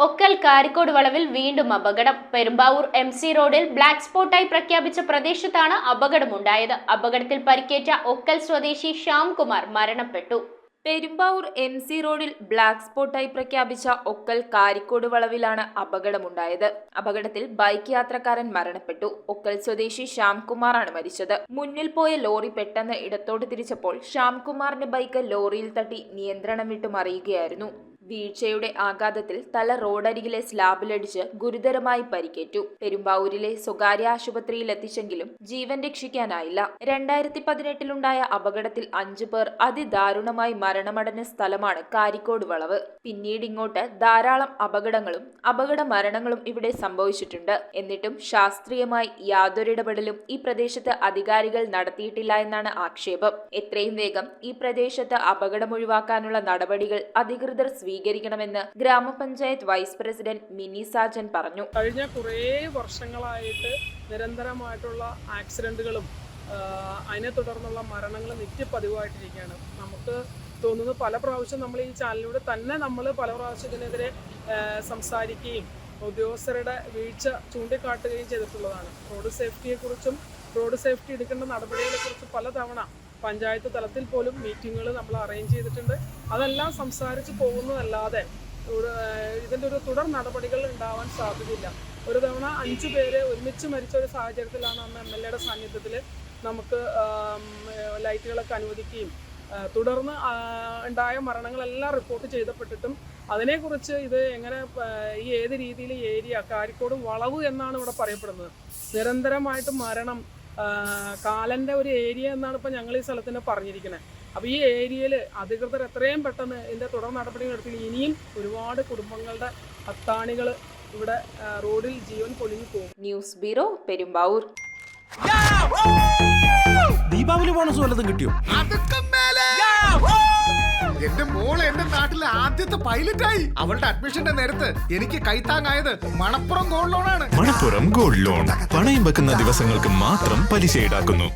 ഒക്കൽ കാരിക്കോട് വളവിൽ വീണ്ടും അപകടം. പെരുമ്പാവൂർ MC റോഡിൽ ബ്ലാക്ക് സ്പോട്ടായി പ്രഖ്യാപിച്ച പ്രദേശത്താണ് അപകടമുണ്ടായത്. അപകടത്തിൽ പരിക്കേറ്റ ഒക്കൽ സ്വദേശി ശ്യാംകുമാർ മരണപ്പെട്ടു. പെരുമ്പാവൂർ MC റോഡിൽ ബ്ലാക്ക് സ്പോട്ടായി പ്രഖ്യാപിച്ച ഒക്കൽ കാരിക്കോട് വളവിലാണ് അപകടമുണ്ടായത്. അപകടത്തിൽ ബൈക്ക് യാത്രക്കാരൻ മരണപ്പെട്ടു. ഒക്കൽ സ്വദേശി ശ്യാംകുമാറാണ് മരിച്ചത്. മുന്നിൽ പോയ ലോറി പെട്ടെന്ന് ഇടത്തോട്ട് തിരിച്ചപ്പോൾ ശ്യാംകുമാറിന്റെ ബൈക്ക് ലോറിയിൽ തട്ടി നിയന്ത്രണം വിട്ടു മറിയുകയായിരുന്നു. വീഴ്ചയുടെ ആഘാതത്തിൽ തല റോഡരികിലെ സ്ലാബിലടിച്ച് ഗുരുതരമായി പരിക്കേറ്റു. പെരുമ്പാവൂരിലെ സ്വകാര്യ ആശുപത്രിയിൽ എത്തിച്ചെങ്കിലും ജീവൻ രക്ഷിക്കാനായില്ല. 2018-ലുണ്ടായ അപകടത്തിൽ 5 പേർ അതിദാരുണമായി മരണമടഞ്ഞ സ്ഥലമാണ് കാരിക്കോട് വളവ്. പിന്നീട് ഇങ്ങോട്ട് ധാരാളം അപകടങ്ങളും അപകട മരണങ്ങളും ഇവിടെ സംഭവിച്ചിട്ടുണ്ട്. എന്നിട്ടും ശാസ്ത്രീയമായി യാതൊരിടപെടലും ഈ പ്രദേശത്ത് അധികാരികൾ നടത്തിയിട്ടില്ല എന്നാണ് ആക്ഷേപം. എത്രയും വേഗം ഈ പ്രദേശത്ത് അപകടമൊഴിവാക്കാനുള്ള നടപടികൾ അധികൃതർ സ്വീകരിക്കണമെന്ന് ഗ്രാമപഞ്ചായത്ത് വൈസ് പ്രസിഡന്റ് മിനി സാജൻ പറഞ്ഞു. കഴിഞ്ഞ കുറേ വർഷങ്ങളായിട്ട് നിരന്തരമായിട്ടുള്ള ആക്സിഡന്റുകളും അതിനെ തുടർന്നുള്ള മരണങ്ങളും നിത്യപതിവായിട്ടിരിക്കുകയാണ്. നമുക്ക് തോന്നുന്നു പല പ്രാവശ്യം നമ്മൾ ഈ ചാനലിലൂടെ തന്നെ പല പ്രാവശ്യം ഇതിനെതിരെ സംസാരിക്കുകയും ഉദ്യോഗസ്ഥരുടെ വീഴ്ച ചൂണ്ടിക്കാട്ടുകയും ചെയ്തിട്ടുള്ളതാണ്. റോഡ് സേഫ്റ്റിയെക്കുറിച്ചും റോഡ് സേഫ്റ്റി എടുക്കേണ്ട നടപടികളെക്കുറിച്ചും പലതവണ പഞ്ചായത്ത് തലത്തിൽ പോലും മീറ്റിങ്ങുകൾ നമ്മൾ അറേഞ്ച് ചെയ്തിട്ടുണ്ട്. അതെല്ലാം സംസാരിച്ച് പോകുന്നതല്ലാതെ ഇതിൻ്റെ ഒരു തുടർ നടപടികൾ ഉണ്ടാവാൻ സാധ്യതയില്ല. ഒരു തവണ 5 പേര് ഒരുമിച്ച് മരിച്ച ഒരു സാഹചര്യത്തിലാണ് അന്ന് MLA-യുടെ സാന്നിധ്യത്തിൽ നമുക്ക് ലൈറ്റുകളൊക്കെ അനുവദിക്കുകയും തുടർന്ന് ഉണ്ടായ മരണങ്ങളെല്ലാം റിപ്പോർട്ട് ചെയ്തപ്പെട്ടിട്ടും അതിനെക്കുറിച്ച് ഇത് എങ്ങനെ ഏത് രീതിയിൽ ഏരിയ കാരിക്കോട് വളവ് എന്നാണ് ഇവിടെ പറയപ്പെടുന്നത്. നിരന്തരമായിട്ട് മരണം കാലൻ്റെ ഒരു ഏരിയ എന്നാണ് ഇപ്പോൾ ഞങ്ങൾ ഈ സ്ഥലത്തിന് പറഞ്ഞിരിക്കുന്നത്. അപ്പോൾ ഈ ഏരിയയിൽ അധികൃതർ എത്രയും പെട്ടെന്ന് ഇതിൻ്റെ തുടർ നടപടികൾ എടുത്തില്ല. ഇനിയും ഒരുപാട് കുടുംബങ്ങളുടെ അത്താണികൾ ഇവിടെ റോഡിൽ ജീവൻ പൊലിഞ്ഞു പോകും. News bureau, Perumbavoor. Deepavali bonus വല്ലതും കിട്ടിയോ? എന്റെ മോള് എന്റെ നാട്ടിലെ ആദ്യത്തെ പൈലറ്റായി. അവളുടെ അഡ്മിഷന്റെ നേരത്ത് എനിക്ക് കൈത്താങ്ങായത് മണപ്പുറം ഗോൾഡ് ലോണാണ്. മണപ്പുറം ഗോൾഡ് ലോൺ പണയം വെക്കുന്ന ദിവസങ്ങൾക്ക് മാത്രം പലിശ ഈടാക്കുന്നു.